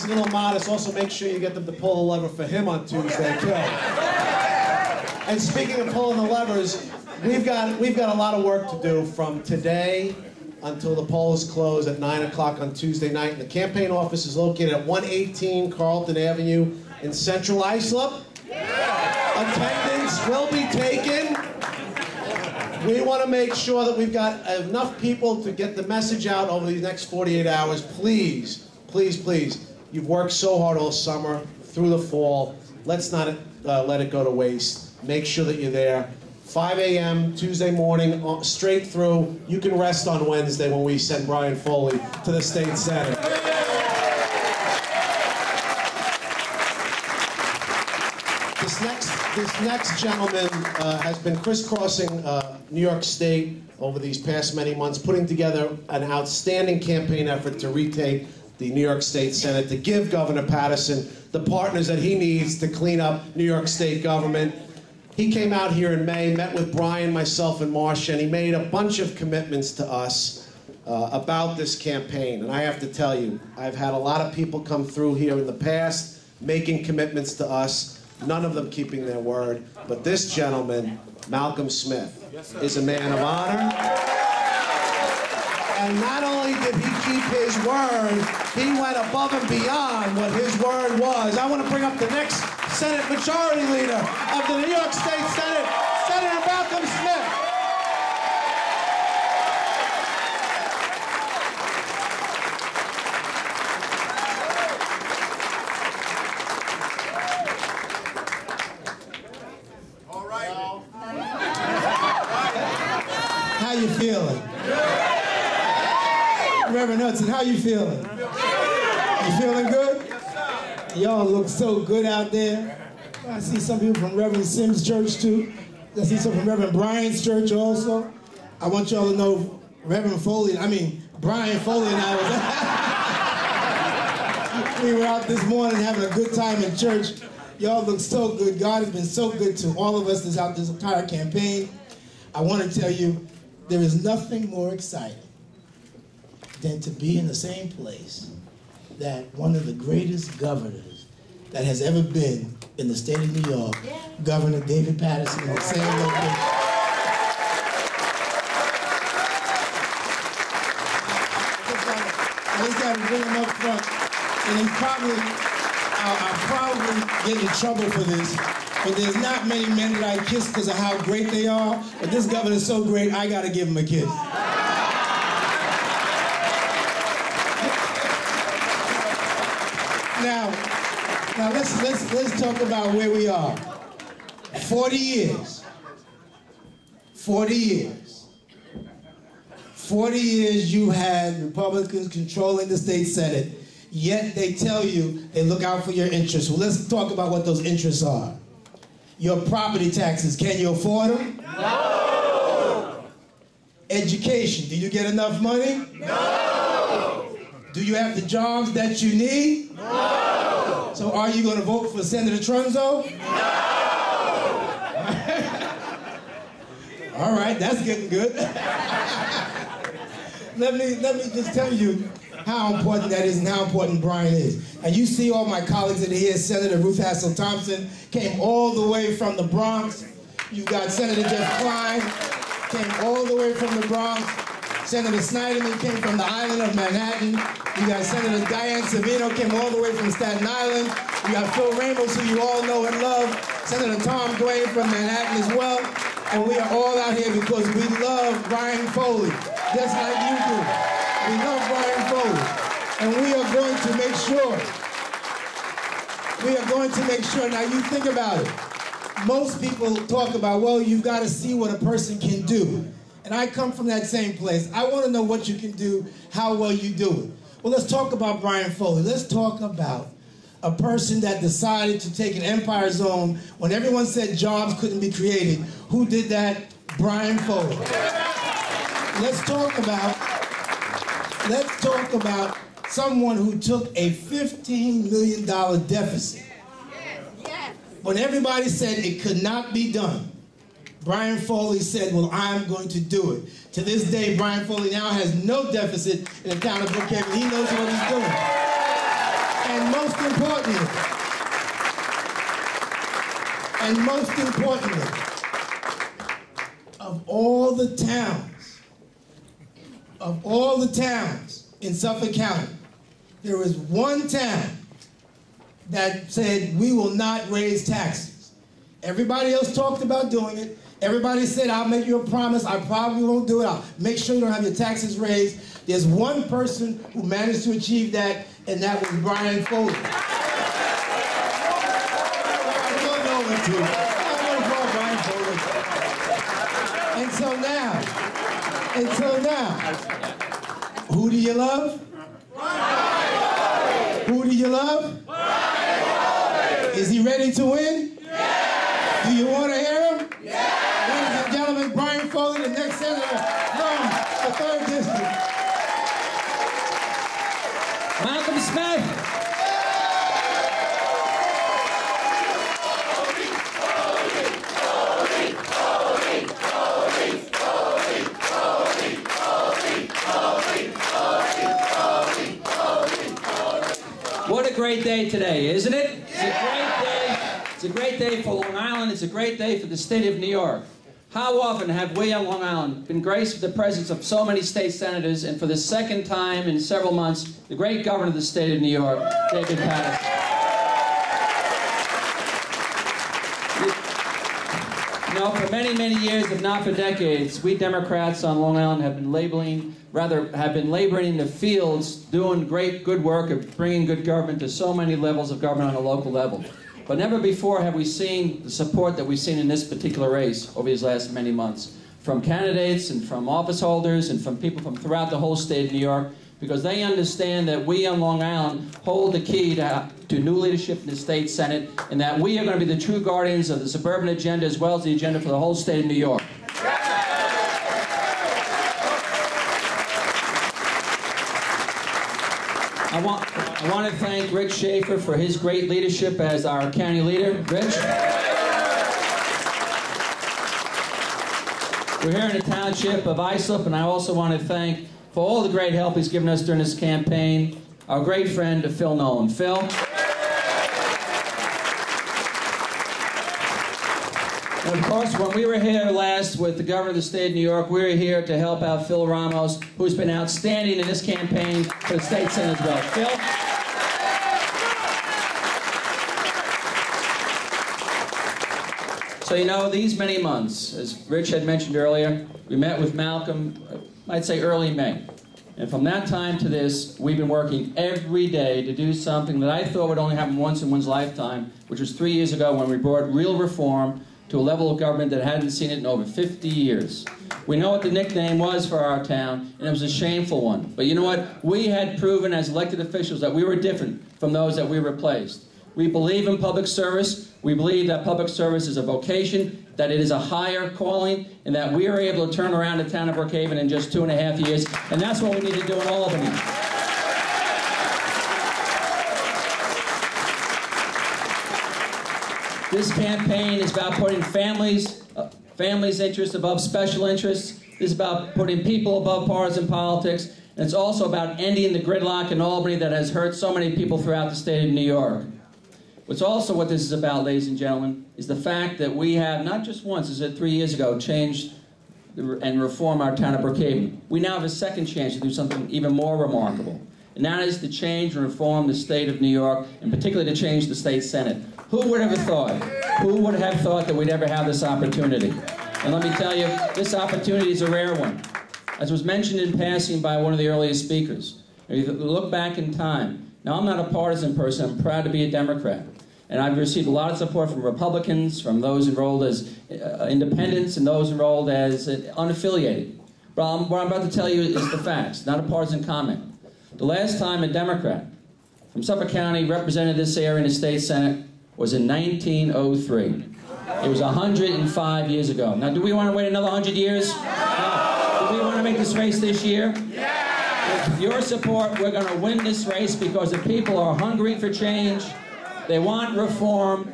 he's a little modest, also make sure you get them to pull the lever for him on Tuesday, too. And speaking of pulling the levers, we've got a lot of work to do from today until the polls close at 9 o'clock on Tuesday night. And the campaign office is located at 118 Carlton Avenue in Central Islip. Attendance will be taken. We want to make sure that we've got enough people to get the message out over these next 48 hours. Please, please, please. You've worked so hard all summer, through the fall. Let's not let it go to waste. Make sure that you're there. 5 a.m. Tuesday morning, straight through. You can rest on Wednesday when we send Brian Foley to the state senate. This next gentleman has been crisscrossing New York State over these past many months, putting together an outstanding campaign effort to retake the New York State Senate, to give Governor Patterson the partners that he needs to clean up New York State government. He came out here in May, met with Brian, myself, and Marcia, and he made a bunch of commitments to us about this campaign. And I have to tell you, I've had a lot of people come through here in the past making commitments to us, none of them keeping their word. But this gentleman, Malcolm Smith, is a man of honor. And not only did he keep his word, he went above and beyond what his word was. I want to bring up the next Senate Majority Leader of the New York State Senate, Senator Malcolm Smith. All right. How you feeling? Reverend Hudson, how you feeling? You feeling good? Y'all look so good out there. I see some people from Reverend Sims' church too. I see some from Reverend Brian's church also. I want y'all to know Brian Foley and I we were out this morning having a good time in church. Y'all look so good. God has been so good to all of us this entire campaign. I want to tell you, there is nothing more exciting than to be in the same place that one of the greatest governors that has ever been in the state of New York, Governor David Patterson, in the same location. I just got to bring him up front, and I'll probably get in trouble for this, but there's not many men that I kiss because of how great they are, but this governor is so great, I got to give him a kiss. Now let's talk about where we are. 40 years. 40 years. 40 years you had Republicans controlling the state Senate, yet they tell you they look out for your interests. Well, let's talk about what those interests are. Your property taxes, can you afford them? No! Education, do you get enough money? No! Do you have the jobs that you need? No! So are you going to vote for Senator Trunzo? No! All right, that's getting good. Let me just tell you how important that is and how important Brian is. And you see all my colleagues that are here. Senator Ruth Hassel Thompson came all the way from the Bronx. You've got Senator Jeff Klein, came all the way from the Bronx. Senator Snyderman came from the island of Manhattan. You got Senator Diane Savino came all the way from Staten Island. You got Phil Ramos, who you all know and love. Senator Tom Duane from Manhattan as well. And we are all out here because we love Brian Foley, just like you do. We love Brian Foley. And we are going to make sure, now you think about it. Most people talk about, well, you've got to see what a person can do. And I come from that same place. I want to know what you can do, how well you do it. Well, let's talk about Brian Foley. Let's talk about a person that decided to take an empire zone when everyone said jobs couldn't be created. Who did that? Brian Foley. Let's talk about someone who took a $15 million deficit. When everybody said it could not be done, Brian Foley said, well, I'm going to do it. To this day, Brian Foley now has no deficit in the town of Brookhaven. He knows what he's doing. And importantly, of all the towns in Suffolk County, there is one town that said we will not raise taxes. Everybody else talked about doing it. Everybody said, I'll make you a promise. I probably won't do it. I'll make sure you don't have your taxes raised. There's one person who managed to achieve that, and that was Brian Foley. And so now, who do you love? Who do you love? Is he ready to win? Yeah. Do you want to hear him? Yeah. Ladies and gentlemen, Brian Foley, the next senator from the 3rd District. Malcolm Smith. What a great day today, isn't it? It's a great day. It's a great day for Long Island. It's a great day for the state of New York. How often have we on Long Island been graced with the presence of so many state senators, and for the second time in several months, the great governor of the state of New York, David Paterson. You know, for many, many years, if not for decades, we Democrats on Long Island have been laboring in the fields, doing great, good work of bringing good government to so many levels of government on a local level. But never before have we seen the support that we've seen in this particular race over these last many months, from candidates and from office holders and from people from throughout the whole state of New York, because they understand that we on Long Island hold the key to new leadership in the state Senate, and that we are going to be the true guardians of the suburban agenda as well as the agenda for the whole state of New York. I want to thank Rick Schaefer for his great leadership as our county leader. Rich? We're here in the township of Islip, and I also want to thank, for all the great help he's given us during this campaign, our great friend Phil Nolan. Phil? And of course, when we were here last with the governor of the state of New York, we were here to help out Phil Ramos, who's been outstanding in this campaign for the state senate as well. Phil? So, you know, these many months, as Rich had mentioned earlier, we met with Malcolm, I'd say early May. And from that time to this, we've been working every day to do something that I thought would only happen once in one's lifetime, which was 3 years ago when we brought real reform to a level of government that hadn't seen it in over 50 years. We know what the nickname was for our town, and it was a shameful one. But you know what? We had proven as elected officials that we were different from those that we replaced. We believe in public service. We believe that public service is a vocation, that it is a higher calling, and that we are able to turn around the town of Brookhaven in just 2.5 years, and that's what we need to do in Albany. This campaign is about putting families' interests above special interests. This is about putting people above partisan politics, and it's also about ending the gridlock in Albany that has hurt so many people throughout the state of New York. What's also what this is about, ladies and gentlemen, is the fact that we have, not just once, as I said 3 years ago, changed and reform our town of Brookhaven. We now have a second chance to do something even more remarkable, and that is to change and reform the state of New York, and particularly to change the state Senate. Who would have thought? Who would have thought that we'd ever have this opportunity? And let me tell you, this opportunity is a rare one. As was mentioned in passing by one of the earliest speakers, if you look back in time, now I'm not a partisan person, I'm proud to be a Democrat. And I've received a lot of support from Republicans, from those enrolled as independents, and those enrolled as unaffiliated. But what I'm about to tell you is the facts, not a partisan comment. The last time a Democrat from Suffolk County represented this area in the state Senate was in 1903. It was 105 years ago. Now, do we want to wait another 100 years? No. Do we want to make this race this year? Yeah. With your support, we're going to win this race because the people are hungry for change. They want reform.